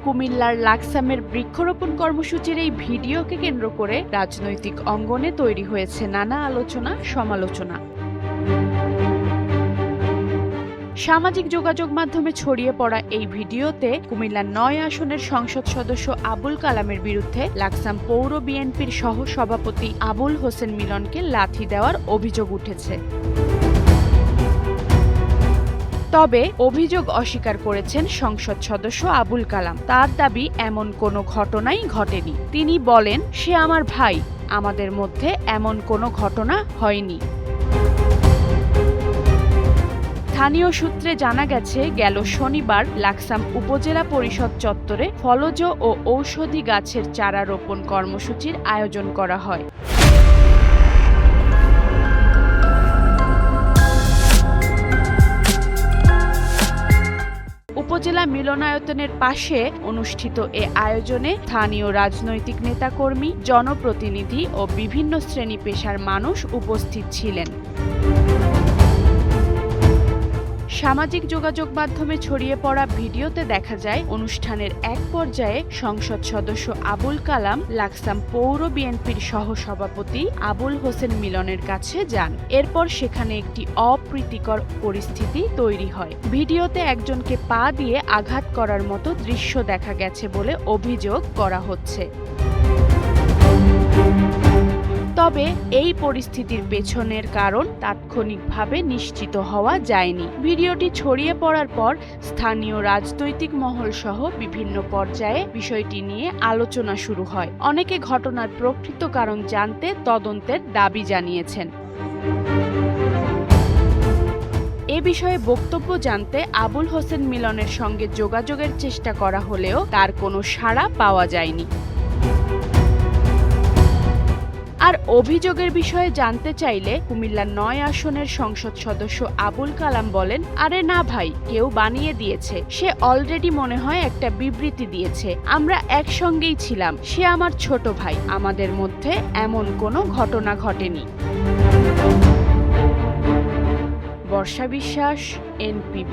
কুমিল্লার লাকসামের বৃক্ষরোপণ কর্মসূচির এই ভিডিওকে কেন্দ্র করে রাজনৈতিক অঙ্গনে তৈরি হয়েছে নানা আলোচনা সমালোচনা। সামাজিক যোগাযোগ মাধ্যমে ছড়িয়ে পড়া এই ভিডিওতে কুমিল্লা ৯ আসনের সংসদ সদস্য আবুল কালামের বিরুদ্ধে লাকসাম পৌর বিএনপির সহ সভাপতি আবুল হোসেন মিলনকে লাথি দেওয়ার অভিযোগ উঠেছে। তবে অভিযোগ অস্বীকার করেছেন সংসদ সদস্য আবুল কালাম। তার দাবি এমন কোনো ঘটনাই ঘটেনি। তিনি বলেন, সে আমার ভাই, আমাদের মধ্যে এমন কোনো ঘটনা হয়নি। স্থানীয় সূত্রে জানা গেছে, গেল শনিবার লাকসাম উপজেলা পরিষদ চত্বরে ফলজ ও ঔষধি গাছের চারা রোপণ কর্মসূচির আয়োজন করা হয়। উপজেলা মিলনায়তনের পাশে অনুষ্ঠিত এ আয়োজনে স্থানীয় রাজনৈতিক নেতাকর্মী, জনপ্রতিনিধি ও বিভিন্ন শ্রেণী পেশার মানুষ উপস্থিত ছিলেন। সামাজিক যোগাযোগ মাধ্যমে ছড়িয়ে পড়া ভিডিওতে দেখা যায়, অনুষ্ঠানের এক পর্যায়ে সংসদ সদস্য আবুল কালাম লাকসাম পৌর বিএনপির সহ সভাপতি আবুল হোসেন মিলনের কাছে যান। এরপর সেখানে একটি অপ্রীতিকর পরিস্থিতি তৈরি হয়। ভিডিওতে একজনকে পা দিয়ে আঘাত করার মতো দৃশ্য দেখা গেছে বলে অভিযোগ করা হচ্ছে। তবে এই পরিস্থিতির পেছনের কারণ তাৎক্ষণিকভাবে নিশ্চিত হওয়া যায়নি। ভিডিওটি ছড়িয়ে পড়ার পর স্থানীয় রাজনৈতিক মহল সহ বিভিন্ন পর্যায়ে বিষয়টি নিয়ে আলোচনা শুরু হয়। অনেকে ঘটনার প্রকৃত কারণ জানতে তদন্তের দাবি জানিয়েছেন। এ বিষয়ে বক্তব্য জানতে আবুল হোসেন মিলনের সঙ্গে যোগাযোগের চেষ্টা করা হলেও তার কোনো সাড়া পাওয়া যায়নি। আর অভিযোগের বিষয়ে জানতে চাইলে কুমিল্লা ৯ আসনের সংসদ সদস্য আবুল কালাম বলেন, আরে না ভাই, কেউ বানিয়ে দিয়েছে। সে অলরেডি মনে হয় একটা বিবৃতি দিয়েছে। আমরা একসঙ্গেই ছিলাম। সে আমার ছোট ভাই। আমাদের মধ্যে এমন কোনো ঘটনা ঘটেনি। বর্ষা বিশ্বাস, NPB।